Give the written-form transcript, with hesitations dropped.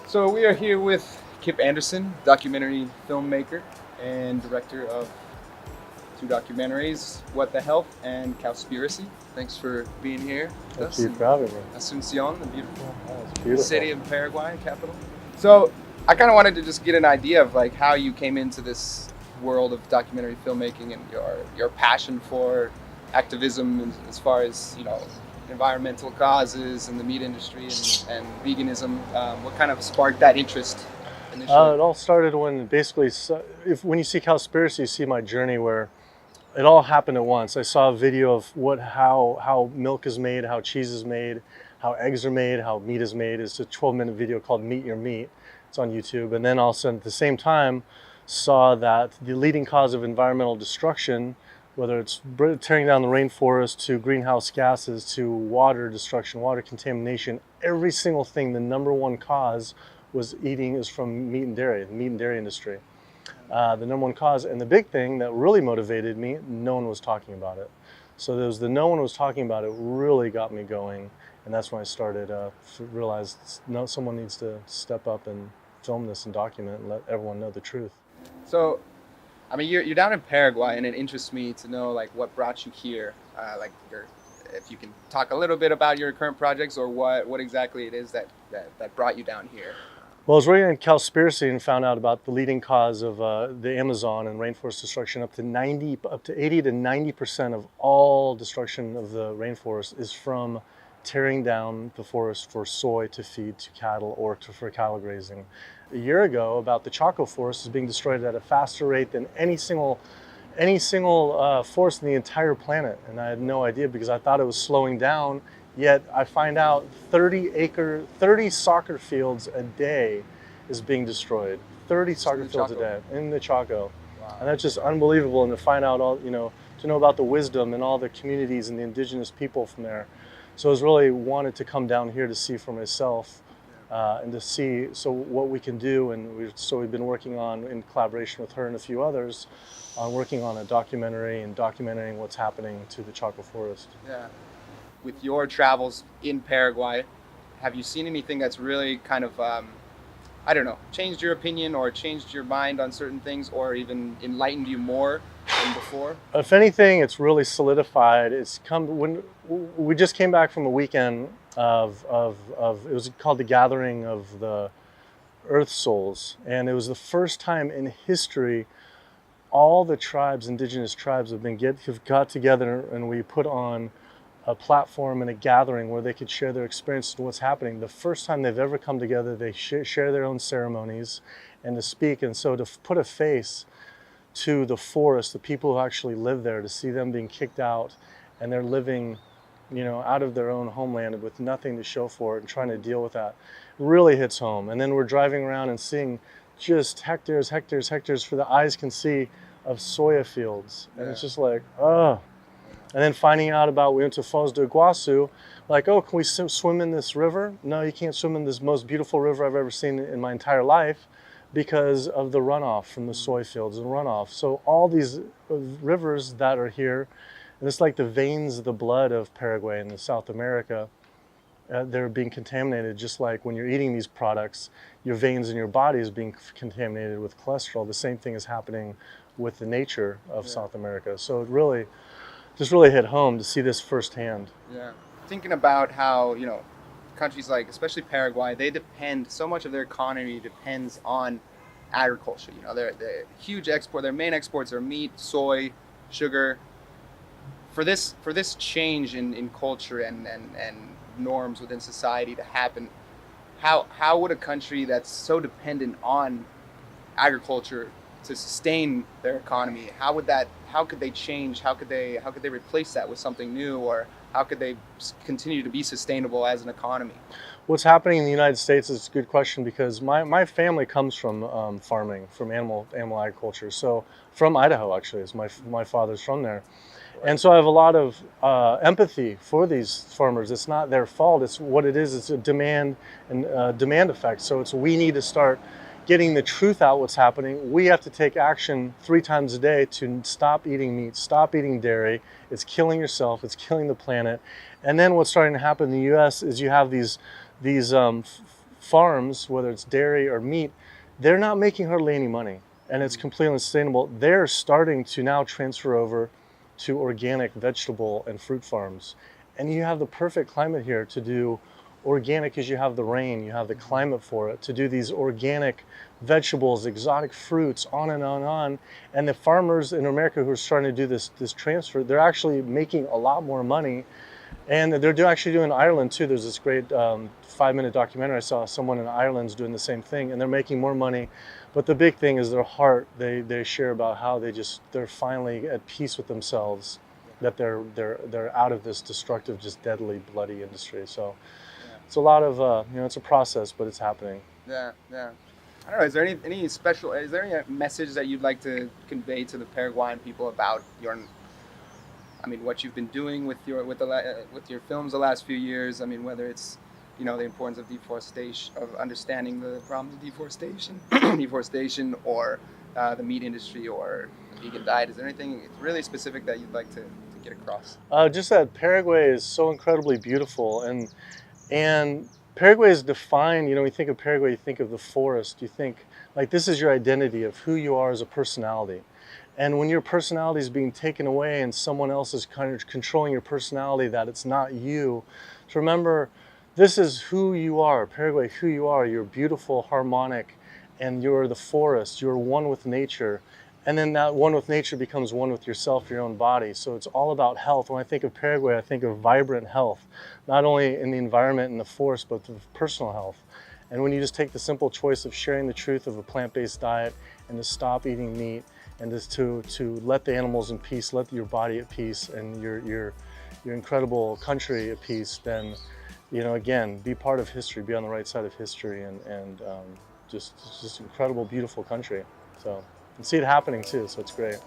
So we are here with Kip Andersen, documentary filmmaker and director of two documentaries, What the Health and Cowspiracy. Thanks for being here with Thank us you in for having me. Asuncion, the beautiful It's beautiful. city of Paraguay, capital. So I kind of wanted to just get an idea of like how you came into this world of documentary filmmaking and your passion for activism as far as, environmental causes and the meat industry and veganism. What kind of sparked that interest initially? It all started when basically, when you see Cowspiracy, you see my journey where it all happened at once. I saw a video of how milk is made, how cheese is made, how eggs are made, how meat is made. It's a 12-minute video called Meet Your Meat. It's on YouTube. And then also at the same time, saw that the leading cause of environmental destruction, whether it's tearing down the rainforest to greenhouse gases to water destruction, water contamination, every single thing, the number one cause is from meat and dairy, the meat and dairy industry. The number one cause, and the big thing that really motivated me, no one was talking about it. So there was no one was talking about it really got me going, and that's when I started realized someone needs to step up and film this and document and let everyone know the truth. So, I mean, you're down in Paraguay, and it interests me to know like what brought you here. If you can talk a little bit about your current projects or what exactly it is that brought you down here. Well, I was reading Cowspiracy and found out about the leading cause of the Amazon and rainforest destruction. Up to 80 to 90% of all destruction of the rainforest is from tearing down the forest for soy to feed to cattle or for cattle grazing. A year ago, about the Chaco forest is being destroyed at a faster rate than any single forest in the entire planet, and I had no idea because I thought it was slowing down. Yet I find out 30 soccer fields a day is being destroyed. 30 soccer fields a day in the Chaco. Wow. And that's just unbelievable. And to find out to know about the wisdom and all the communities and the indigenous people from there. So I was really wanted to come down here to see for myself and to see what we can do. And we've been working on, in collaboration with her and a few others, on working on a documentary and documenting what's happening to the Chaco forest. Yeah. With your travels in Paraguay, have you seen anything that's really kind of, changed your opinion or changed your mind on certain things or even enlightened you more than before? If anything, it's really solidified. When we just came back from a weekend of it was called the Gathering of the Earth Souls, and it was the first time in history all the tribes, indigenous tribes, have got together, and we put on a platform and a gathering where they could share their experience and what's happening. The first time they've ever come together, they share their own ceremonies and to speak. And so to put a face to the forest, the people who actually live there, to see them being kicked out and they're living, out of their own homeland with nothing to show for it and trying to deal with that really hits home. And then we're driving around and seeing just hectares for the eyes can see of soya fields. And It's just like, oh. And then finding out we went to Foz do Iguaçu, like, oh, can we swim in this river? No, you can't swim in this most beautiful river I've ever seen in my entire life because of the runoff from the soy fields and runoff. So all these rivers that are here, and it's like the veins of the blood of Paraguay and South America, they're being contaminated just like when you're eating these products, your veins in your body is being contaminated with cholesterol. The same thing is happening with the nature of South America. So it really hit home to see this firsthand. Yeah. Thinking about how, countries like, especially Paraguay, so much of their economy depends on agriculture. They're huge their main exports are meat, soy, sugar. For this change in culture and norms within society to happen, how would a country that's so dependent on agriculture to sustain their economy, how could they change? How could they replace that with something new, or how could they continue to be sustainable as an economy? What's happening in the United States is a good question because my family comes from farming, from animal agriculture. So from Idaho, actually, is my father's from there. And so I have a lot of empathy for these farmers. It's not their fault. It's what it is. It's a demand effect. So we need to start getting the truth out what's happening. We have to take action 3 times a day to stop eating meat, stop eating dairy. It's killing yourself, it's killing the planet. And then what's starting to happen in the US is you have these farms, whether it's dairy or meat, they're not making hardly any money, and it's completely unsustainable. They're starting to now transfer over to organic vegetable and fruit farms. And you have the perfect climate here to do organic, because you have the rain, you have the climate for it, to do these organic vegetables, exotic fruits, on and on and on. And the farmers in America who are starting to do this transfer, they're actually making a lot more money. And they're actually doing Ireland too. There's this great 5-minute documentary I saw. Someone in Ireland's doing the same thing, and they're making more money. But the big thing is their heart. They share about how they're finally at peace with themselves, that they're out of this destructive, just deadly, bloody industry. So it's a lot of it's a process, but it's happening. Yeah. I don't know. Is there any special? Is there any message that you'd like to convey to the Paraguayan people about what you've been doing with your films the last few years? I mean, whether it's the importance of deforestation, of understanding the problems of deforestation, or the meat industry, or the vegan diet. Is there anything really specific that you'd like to get across? Just that Paraguay is so incredibly beautiful, and Paraguay is defined. When you think of Paraguay, you think of the forest. You think like this is your identity of who you are as a personality. And when your personality is being taken away and someone else is kind of controlling your personality, that it's not you. So remember, this is who you are, Paraguay, who you are. You're beautiful, harmonic, and you're the forest. You're one with nature. And then that one with nature becomes one with yourself, your own body. So it's all about health. When I think of Paraguay, I think of vibrant health, not only in the environment and the forest, but the personal health. And when you just take the simple choice of sharing the truth of a plant-based diet and to stop eating meat, and just to let the animals in peace, let your body at peace, and your incredible country at peace, then again, be part of history, be on the right side of history, and just incredible, beautiful country. So, and see it happening too. So it's great.